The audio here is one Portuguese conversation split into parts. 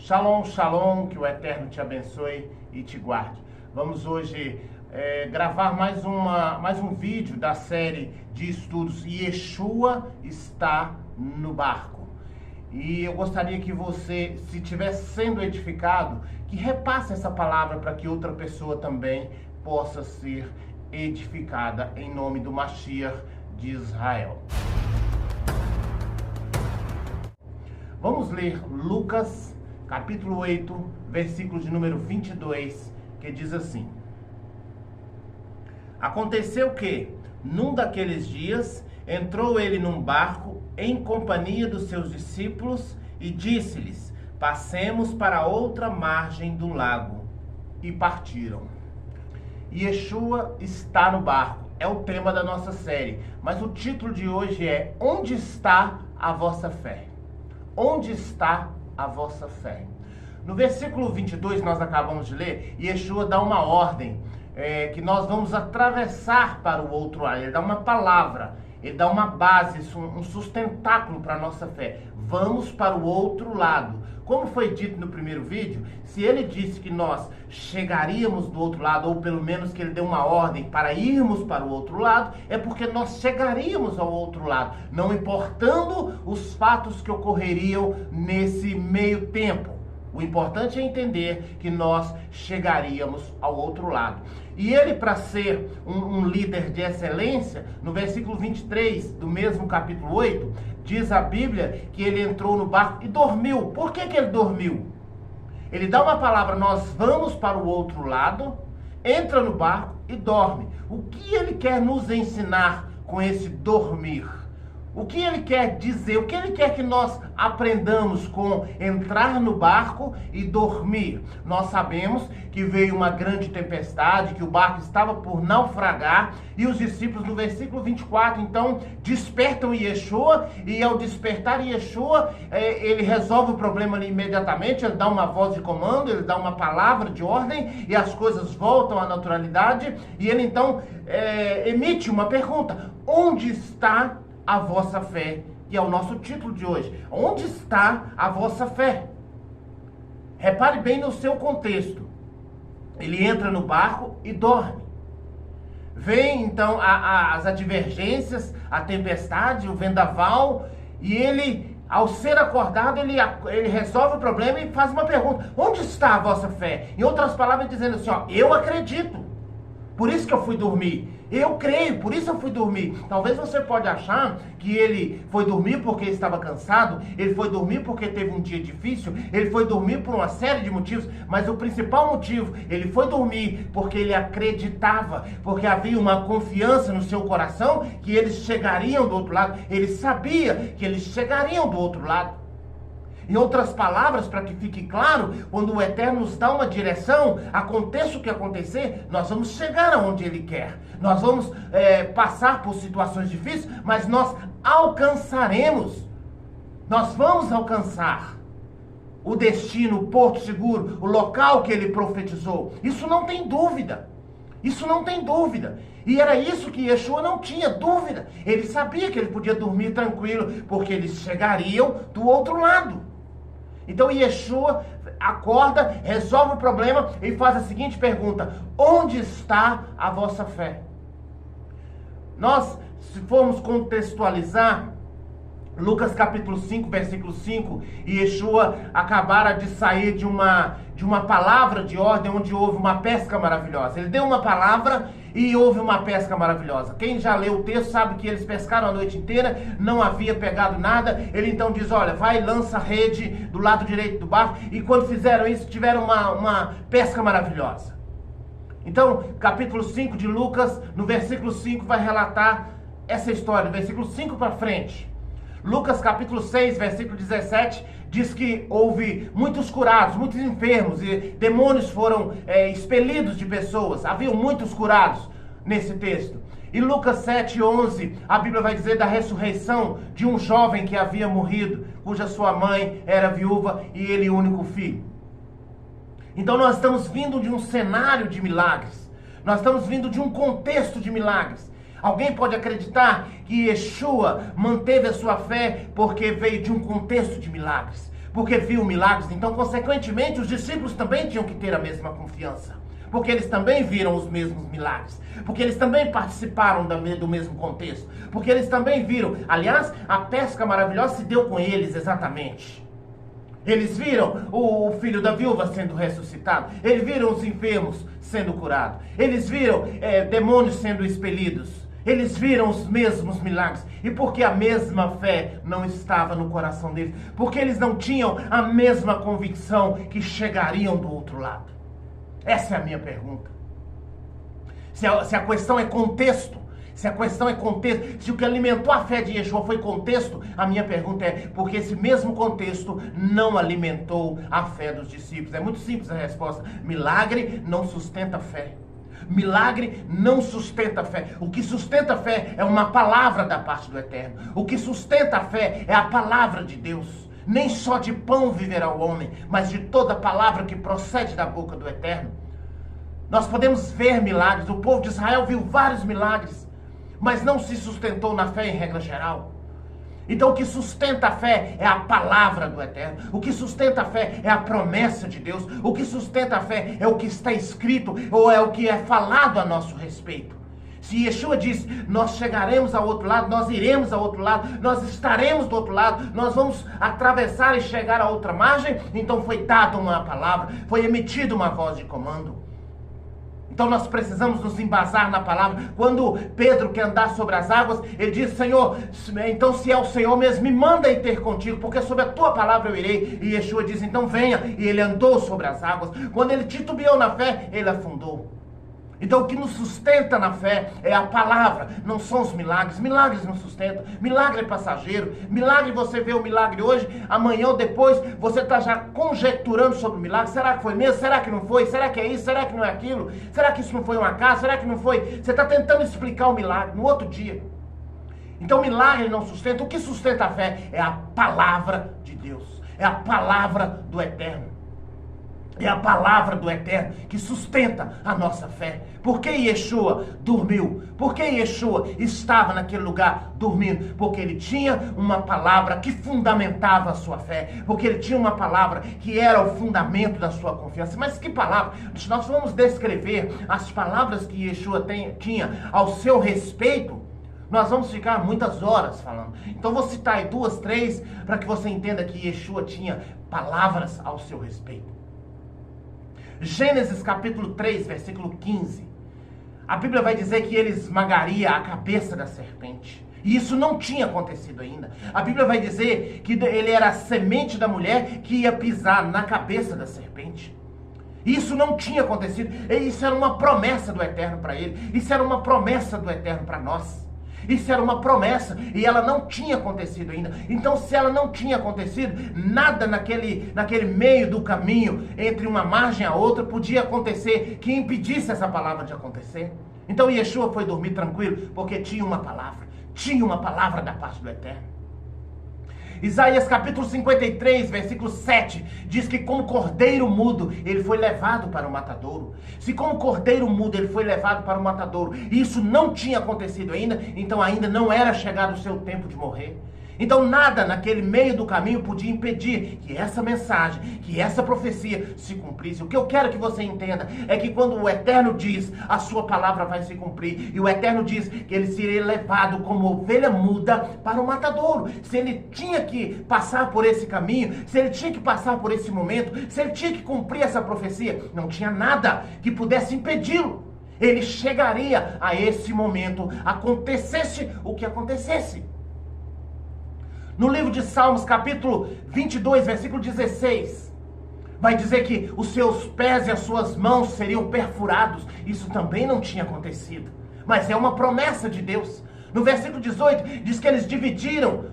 Shalom, shalom, que o Eterno te abençoe e te guarde. Vamos hoje gravar mais um vídeo da série de estudos Yeshua está no barco. E eu gostaria que você, se estiver sendo edificado, que repasse essa palavra para que outra pessoa também possa ser edificada em nome do Mashiach de Israel. Vamos ler Lucas, capítulo 8, versículo de número 22, que diz assim: Aconteceu que, num daqueles dias, entrou ele num barco em companhia dos seus discípulos e disse-lhes: Passemos para outra margem do lago. E partiram. Yeshua está no barco. É o tema da nossa série. Mas o título de hoje é: Onde está a vossa fé? Onde está a vossa fé? No versículo 22, nós acabamos de ler, Yeshua dá uma ordem, que nós vamos atravessar para o outro lado. Ele dá uma palavra, ele dá uma base, um sustentáculo para a nossa fé. Vamos para o outro lado. Como foi dito no primeiro vídeo, se ele disse que nós chegaríamos do outro lado, ou pelo menos que ele deu uma ordem para irmos para o outro lado, é porque nós chegaríamos ao outro lado, não importando os fatos que ocorreriam nesse meio tempo. O importante é entender que nós chegaríamos ao outro lado. E ele, para ser um líder de excelência, no versículo 23 do mesmo capítulo 8, diz a Bíblia que ele entrou no barco e dormiu. Por que ele dormiu? Ele dá uma palavra: nós vamos para o outro lado, entra no barco e dorme. O que ele quer nos ensinar com esse dormir? O que ele quer dizer? O que ele quer que nós aprendamos com entrar no barco e dormir? Nós sabemos que veio uma grande tempestade, que o barco estava por naufragar, e os discípulos, no versículo 24, então, despertam Yeshua, e ao despertar Yeshua, ele resolve o problema ali imediatamente. Ele dá uma voz de comando, ele dá uma palavra de ordem, e as coisas voltam à naturalidade, e ele então emite uma pergunta: onde está a vossa fé? Que é o nosso título de hoje. Onde está a vossa fé? Repare bem no seu contexto. Ele entra no barco e dorme. Vem então as advergências, a tempestade, o vendaval, e ele, ao ser acordado, ele resolve o problema e faz uma pergunta: onde está a vossa fé? Em outras palavras, dizendo assim: eu acredito, por isso que eu fui dormir. Eu creio, por isso eu fui dormir. Talvez você pode achar que ele foi dormir porque estava cansado, ele foi dormir porque teve um dia difícil, ele foi dormir por uma série de motivos, mas o principal motivo, ele foi dormir porque ele acreditava, porque havia uma confiança no seu coração que eles chegariam do outro lado. Ele sabia que eles chegariam do outro lado. Em outras palavras, para que fique claro, quando o Eterno nos dá uma direção, aconteça o que acontecer, nós vamos chegar aonde Ele quer. Nós vamos passar por situações difíceis, mas nós alcançaremos. Nós vamos alcançar o destino, o porto seguro, o local que Ele profetizou. Isso não tem dúvida. Isso não tem dúvida. E era isso que Yeshua não tinha dúvida. Ele sabia que ele podia dormir tranquilo, porque eles chegariam do outro lado. Então Yeshua acorda, resolve o problema e faz a seguinte pergunta: onde está a vossa fé? Nós, se formos contextualizar, Lucas capítulo 5, versículo 5, Yeshua acabara de sair de uma palavra de ordem onde houve uma pesca maravilhosa. Ele deu uma palavra e houve uma pesca maravilhosa. Quem já leu o texto sabe que eles pescaram a noite inteira, não havia pegado nada. Ele então diz: olha, vai, lança a rede do lado direito do barco. E quando fizeram isso, tiveram uma pesca maravilhosa. Então, capítulo 5 de Lucas, no versículo 5, vai relatar essa história, do versículo 5 para frente. Lucas capítulo 6, versículo 17, diz que houve muitos curados, muitos enfermos, e demônios foram expelidos de pessoas. Haviam muitos curados nesse texto. E Lucas 7, 11, a Bíblia vai dizer da ressurreição de um jovem que havia morrido, cuja sua mãe era viúva e ele único filho. Então nós estamos vindo de um cenário de milagres. Nós estamos vindo de um contexto de milagres. Alguém pode acreditar que Yeshua manteve a sua fé porque veio de um contexto de milagres, porque viu milagres. Então, consequentemente, os discípulos também tinham que ter a mesma confiança, porque eles também viram os mesmos milagres, porque eles também participaram do mesmo contexto, porque eles também viram. Aliás, a pesca maravilhosa se deu com eles exatamente. Eles viram o filho da viúva sendo ressuscitado, eles viram os enfermos sendo curados, eles viram demônios sendo expelidos, eles viram os mesmos milagres. E por que a mesma fé não estava no coração deles? Porque eles não tinham a mesma convicção que chegariam do outro lado. Essa é a minha pergunta. Se a questão é contexto, se o que alimentou a fé de Yeshua foi contexto, a minha pergunta é, porque esse mesmo contexto não alimentou a fé dos discípulos? É muito simples a resposta. Milagre não sustenta a fé. Milagre não sustenta a fé. O que sustenta a fé é uma palavra da parte do Eterno. O que sustenta a fé é a palavra de Deus. Nem só de pão viverá o homem, mas de toda palavra que procede da boca do Eterno. Nós podemos ver milagres. O povo de Israel viu vários milagres, mas não se sustentou na fé em regra geral. Então o que sustenta a fé é a palavra do Eterno. O que sustenta a fé é a promessa de Deus. O que sustenta a fé é o que está escrito ou é o que é falado a nosso respeito. Se Yeshua diz, nós chegaremos ao outro lado, nós iremos ao outro lado, nós estaremos do outro lado, nós vamos atravessar e chegar a outra margem, então foi dada uma palavra, foi emitida uma voz de comando. Então nós precisamos nos embasar na palavra. Quando Pedro quer andar sobre as águas, ele diz, Senhor, então se é o Senhor mesmo, me manda ir ter contigo, porque sobre a tua palavra eu irei. E Yeshua diz, então venha. E ele andou sobre as águas. Quando ele titubeou na fé, ele afundou. Então o que nos sustenta na fé é a palavra, não são os milagres. Milagres não sustentam, milagre é passageiro. Milagre, você vê o milagre hoje, amanhã ou depois você está já conjecturando sobre o milagre. Será que foi mesmo? Será que não foi? Será que é isso? Será que não é aquilo? Será que isso não foi um acaso? Será que não foi? Você está tentando explicar o milagre no outro dia. Então milagre não sustenta. O que sustenta a fé é a palavra de Deus, é a palavra do Eterno. É a palavra do Eterno que sustenta a nossa fé. Por que Yeshua dormiu? Por que Yeshua estava naquele lugar dormindo? Porque ele tinha uma palavra que fundamentava a sua fé. Porque ele tinha uma palavra que era o fundamento da sua confiança. Mas que palavra? Se nós vamos descrever as palavras que Yeshua tinha ao seu respeito, nós vamos ficar muitas horas falando. Então vou citar aí 2, 3, para que você entenda que Yeshua tinha palavras ao seu respeito. Gênesis capítulo 3, versículo 15. A Bíblia vai dizer que ele esmagaria a cabeça da serpente. E isso não tinha acontecido ainda. A Bíblia vai dizer que ele era a semente da mulher que ia pisar na cabeça da serpente. Isso não tinha acontecido. Isso era uma promessa do Eterno para ele. Isso era uma promessa do Eterno para nós. Isso era uma promessa e ela não tinha acontecido ainda. Então, se ela não tinha acontecido, nada naquele meio do caminho, entre uma margem a outra, podia acontecer que impedisse essa palavra de acontecer. Então, Yeshua foi dormir tranquilo, porque tinha uma palavra da parte do Eterno. Isaías capítulo 53, versículo 7, diz que como cordeiro mudo, ele foi levado para o matadouro. Se como cordeiro mudo ele foi levado para o matadouro, e isso não tinha acontecido ainda, então ainda não era chegado o seu tempo de morrer. Então nada naquele meio do caminho podia impedir que essa mensagem, que essa profecia se cumprisse. O que eu quero que você entenda é que quando o Eterno diz, a sua palavra vai se cumprir. E o Eterno diz que ele seria levado como ovelha muda para o matadouro. Se ele tinha que passar por esse caminho, se ele tinha que passar por esse momento, se ele tinha que cumprir essa profecia, não tinha nada que pudesse impedi-lo. Ele chegaria a esse momento, acontecesse o que acontecesse. No livro de Salmos, capítulo 22, versículo 16, vai dizer que os seus pés e as suas mãos seriam perfurados. Isso também não tinha acontecido, mas é uma promessa de Deus. No versículo 18, diz que eles dividiriam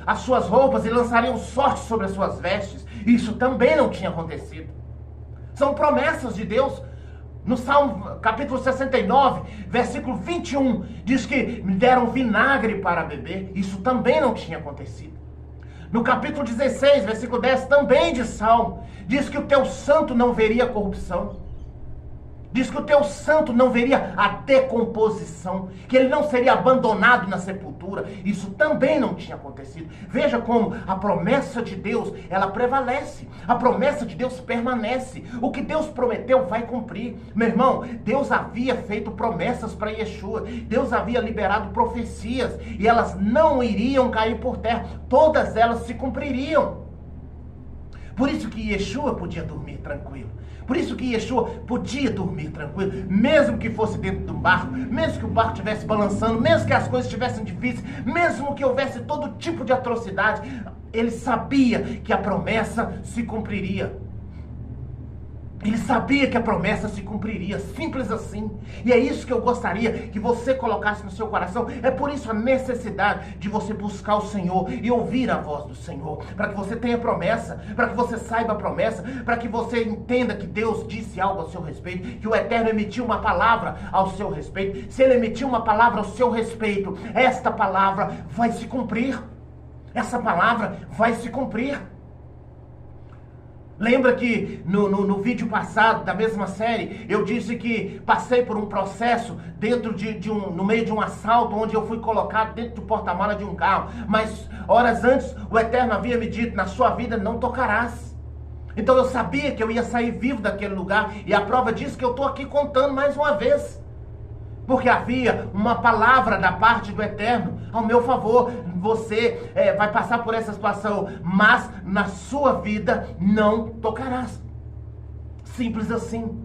as suas roupas e lançariam sorte sobre as suas vestes. Isso também não tinha acontecido. São promessas de Deus. No Salmo capítulo 69, versículo 21, diz que me deram vinagre para beber. Isso também não tinha acontecido. No capítulo 16, versículo 10, também de Salmo, diz que o teu santo não veria corrupção. Diz que o teu santo não veria a decomposição, que ele não seria abandonado na sepultura. Isso também não tinha acontecido. Veja como a promessa de Deus, ela prevalece. A promessa de Deus permanece. O que Deus prometeu vai cumprir. Meu irmão, Deus havia feito promessas para Yeshua. Deus havia liberado profecias e elas não iriam cair por terra. Todas elas se cumpririam. Por isso que Yeshua podia dormir tranquilo. Por isso que Yeshua podia dormir tranquilo, mesmo que fosse dentro de um barco, mesmo que o barco estivesse balançando, mesmo que as coisas estivessem difíceis, mesmo que houvesse todo tipo de atrocidade, ele sabia que a promessa se cumpriria. Ele sabia que a promessa se cumpriria, simples assim. E é isso que eu gostaria que você colocasse no seu coração. É por isso a necessidade de você buscar o Senhor e ouvir a voz do Senhor. Para que você tenha promessa, para que você saiba a promessa, para que você entenda que Deus disse algo ao seu respeito, que o Eterno emitiu uma palavra ao seu respeito. Se Ele emitiu uma palavra ao seu respeito, esta palavra vai se cumprir. Essa palavra vai se cumprir. Lembra que no vídeo passado da mesma série, eu disse que passei por um processo dentro no meio de um assalto, onde eu fui colocado dentro do porta-mala de um carro. Mas horas antes, o Eterno havia me dito, na sua vida não tocarás. Então eu sabia que eu ia sair vivo daquele lugar, e a prova disso que eu estou aqui contando mais uma vez. Porque havia uma palavra da parte do Eterno ao meu favor. Você vai passar por essa situação, mas na sua vida não tocarás. Simples assim.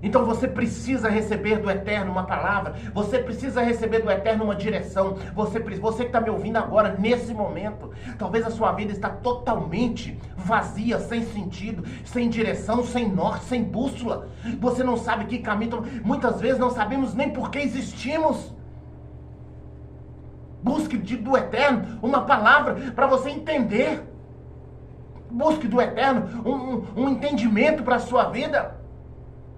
Então você precisa receber do Eterno uma palavra. Você precisa receber do Eterno uma direção. Você que está me ouvindo agora, nesse momento, talvez a sua vida está totalmente vazia, sem sentido, sem direção, sem norte, sem bússola. Você não sabe que caminho. Muitas vezes não sabemos nem por que existimos. Busque do Eterno uma palavra para você entender. Busque do Eterno um entendimento para a sua vida.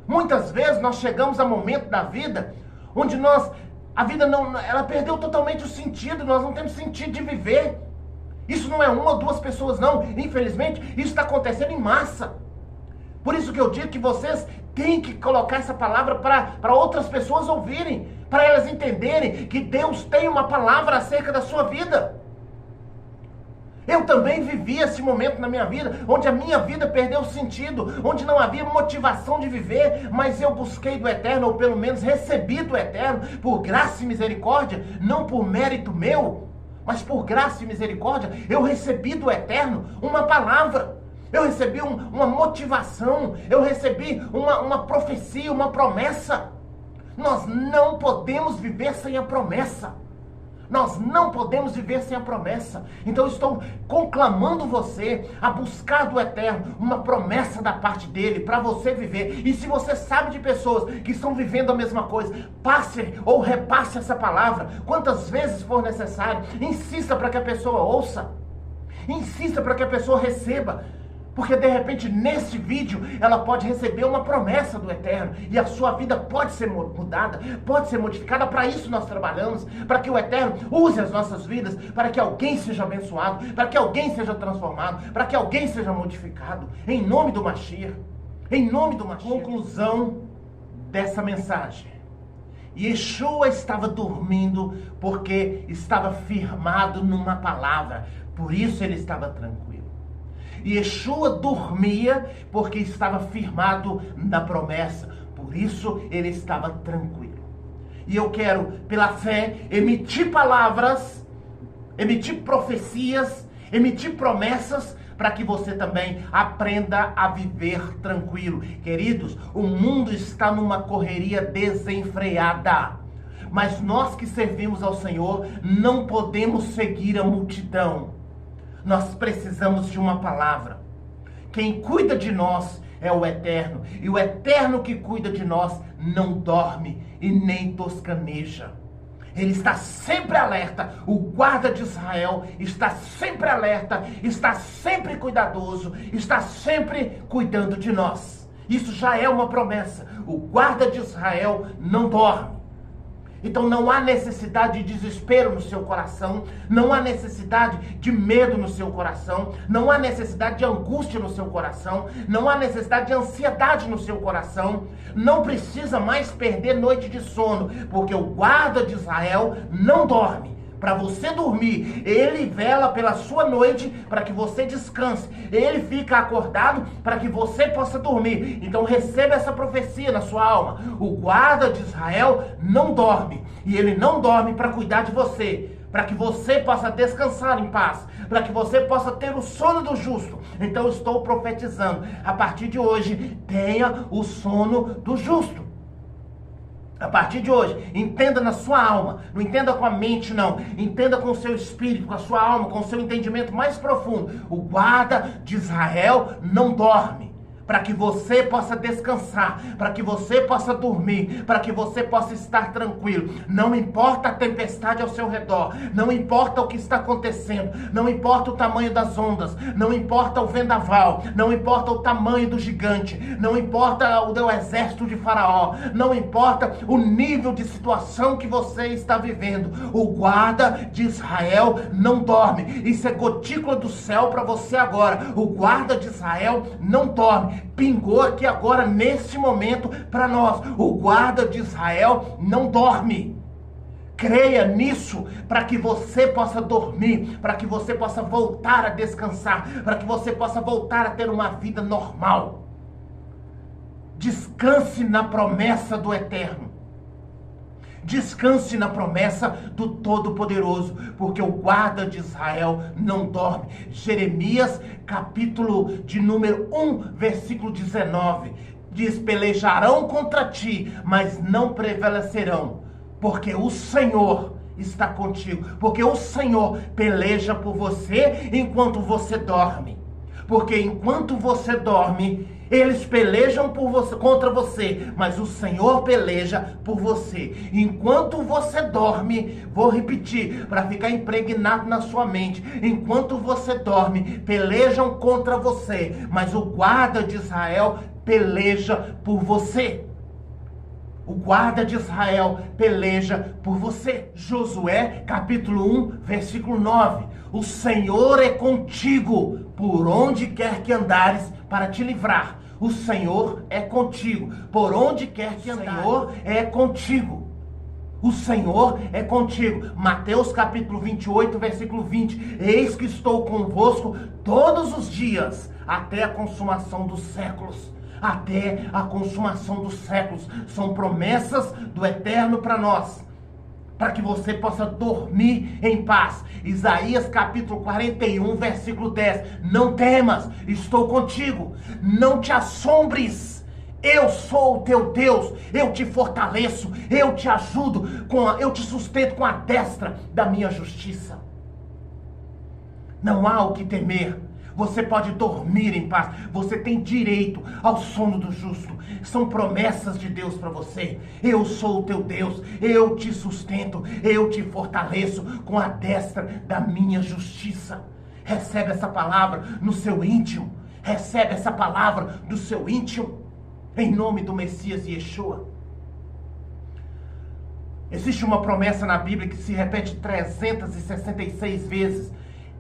Muitas vezes nós chegamos a momento da vida onde a vida ela perdeu totalmente o sentido, nós não temos sentido de viver. Isso não é uma ou duas pessoas não, infelizmente isso está acontecendo em massa. Por isso que eu digo que vocês têm que colocar essa palavra para outras pessoas ouvirem, para elas entenderem que Deus tem uma palavra acerca da sua vida. Eu também vivi esse momento na minha vida, onde a minha vida perdeu sentido, onde não havia motivação de viver, mas eu busquei do Eterno, ou pelo menos recebi do Eterno, por graça e misericórdia, não por mérito meu, mas por graça e misericórdia, eu recebi do Eterno uma palavra, eu recebi uma motivação, eu recebi uma profecia, uma promessa. Nós não podemos viver sem a promessa. Nós não podemos viver sem a promessa. Então eu estou conclamando você a buscar do Eterno uma promessa da parte dele para você viver. E se você sabe de pessoas que estão vivendo a mesma coisa, passe ou repasse essa palavra quantas vezes for necessário. Insista para que a pessoa ouça. Insista para que a pessoa receba. Porque de repente nesse vídeo ela pode receber uma promessa do Eterno e a sua vida pode ser mudada, pode ser modificada. Para isso nós trabalhamos, para que o Eterno use as nossas vidas, para que alguém seja abençoado, para que alguém seja transformado, para que alguém seja modificado, em nome do Mashiach, em nome do Mashiach. Conclusão dessa mensagem: Yeshua estava dormindo porque estava firmado numa palavra, por isso ele estava tranquilo. Yeshua dormia porque estava firmado na promessa, por isso ele estava tranquilo. E eu quero, pela fé, emitir palavras, emitir profecias, emitir promessas, para que você também aprenda a viver tranquilo. Queridos, o mundo está numa correria desenfreada, mas nós que servimos ao Senhor não podemos seguir a multidão. Nós precisamos de uma palavra. Quem cuida de nós é o Eterno. E o Eterno que cuida de nós não dorme e nem toscaneja. Ele está sempre alerta. O guarda de Israel está sempre alerta, está sempre cuidadoso, está sempre cuidando de nós. Isso já é uma promessa. O guarda de Israel não dorme. Então não há necessidade de desespero no seu coração, não há necessidade de medo no seu coração, não há necessidade de angústia no seu coração, não há necessidade de ansiedade no seu coração. Não precisa mais perder noite de sono, porque o guarda de Israel não dorme. Para você dormir, ele vela pela sua noite para que você descanse. Ele fica acordado para que você possa dormir. Então receba essa profecia na sua alma. O guarda de Israel não dorme. E ele não dorme para cuidar de você, para que você possa descansar em paz, para que você possa ter o sono do justo. Então eu estou profetizando, a partir de hoje, tenha o sono do justo. A partir de hoje, entenda na sua alma, não entenda com a mente não, entenda com o seu espírito, com a sua alma, com o seu entendimento mais profundo. O guarda de Israel não dorme, para que você possa descansar, para que você possa dormir, para que você possa estar tranquilo. Não importa a tempestade ao seu redor, não importa o que está acontecendo, não importa o tamanho das ondas, não importa o vendaval, não importa o tamanho do gigante, não importa o exército de Faraó, não importa o nível de situação que você está vivendo. O guarda de Israel não dorme. Isso é gotícula do céu para você agora. O guarda de Israel não dorme. Pingou aqui agora, nesse momento, para nós. O guarda de Israel não dorme. Creia nisso, para que você possa dormir, para que você possa voltar a descansar, para que você possa voltar a ter uma vida normal. Descanse na promessa do Eterno. Descanse na promessa do Todo-Poderoso, porque o guarda de Israel não dorme. Jeremias, capítulo de número 1, versículo 19, diz: pelejarão contra ti, mas não prevalecerão, porque o Senhor está contigo, porque o Senhor peleja por você enquanto você dorme. Porque enquanto você dorme, eles pelejam por você, contra você, mas o Senhor peleja por você. Enquanto você dorme, vou repetir, para ficar impregnado na sua mente. Enquanto você dorme, pelejam contra você, mas o guarda de Israel peleja por você. O guarda de Israel peleja por você. Josué, capítulo 1, versículo 9. O Senhor é contigo, por onde quer que andares, para te livrar. O Senhor é contigo, por onde quer que andares. O Senhor é contigo. O Senhor é contigo. Mateus capítulo 28, versículo 20. Eis que estou convosco todos os dias, até a consumação dos séculos. Até a consumação dos séculos. São promessas do Eterno para nós, para que você possa dormir em paz. Isaías capítulo 41, versículo 10. Não temas, estou contigo. Não te assombres. Eu sou o teu Deus, eu te fortaleço, eu te ajudo, eu te sustento com a destra da minha justiça. Não há o que temer. Você pode dormir em paz. Você tem direito ao sono do justo. São promessas de Deus para você. Eu sou o teu Deus. Eu te sustento. Eu te fortaleço com a destra da minha justiça. Recebe essa palavra no seu íntimo. Recebe essa palavra do seu íntimo. Em nome do Messias Yeshua. Existe uma promessa na Bíblia que se repete 366 vezes.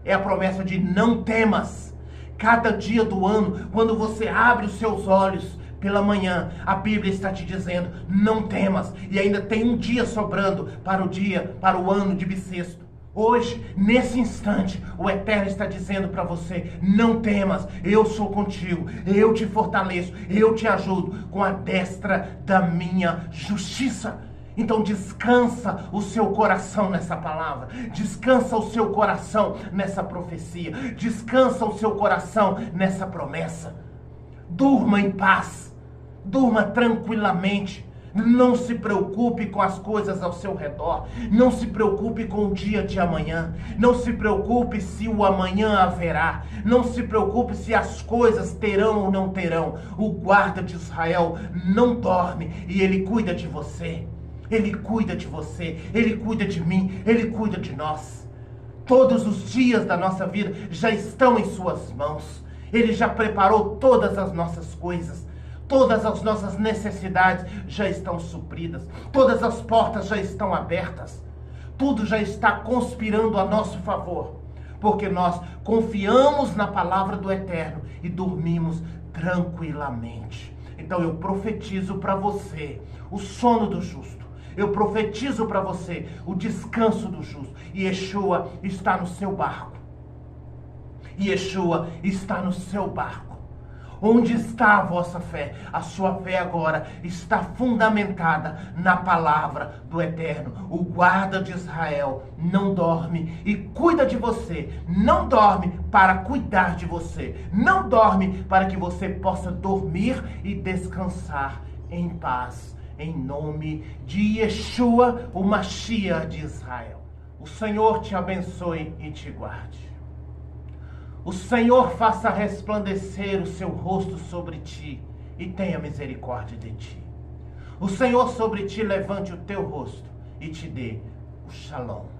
É a promessa de não temas. Cada dia do ano, quando você abre os seus olhos pela manhã, a Bíblia está te dizendo, não temas. E ainda tem um dia sobrando para o ano de bissexto. Hoje, nesse instante, o Eterno está dizendo para você, não temas, eu sou contigo, eu te fortaleço, eu te ajudo com a destra da minha justiça. Então descansa o seu coração nessa palavra, descansa o seu coração nessa profecia, descansa o seu coração nessa promessa. Durma em paz, durma tranquilamente, não se preocupe com as coisas ao seu redor, não se preocupe com o dia de amanhã, não se preocupe se o amanhã haverá, não se preocupe se as coisas terão ou não terão. O guarda de Israel não dorme e ele cuida de você. Ele cuida de você, Ele cuida de mim, Ele cuida de nós. Todos os dias da nossa vida já estão em suas mãos. Ele já preparou todas as nossas coisas. Todas as nossas necessidades já estão supridas. Todas as portas já estão abertas. Tudo já está conspirando a nosso favor. Porque nós confiamos na palavra do Eterno e dormimos tranquilamente. Então eu profetizo para você o sono do justo. Eu profetizo para você o descanso do justo. E Yeshua está no seu barco. Yeshua está no seu barco. Onde está a vossa fé? A sua fé agora está fundamentada na palavra do Eterno. O guarda de Israel não dorme e cuida de você. Não dorme para cuidar de você. Não dorme para que você possa dormir e descansar em paz. Em nome de Yeshua, o Mashiach de Israel. O Senhor te abençoe e te guarde. O Senhor faça resplandecer o seu rosto sobre ti e tenha misericórdia de ti. O Senhor sobre ti levante o teu rosto e te dê o Shalom.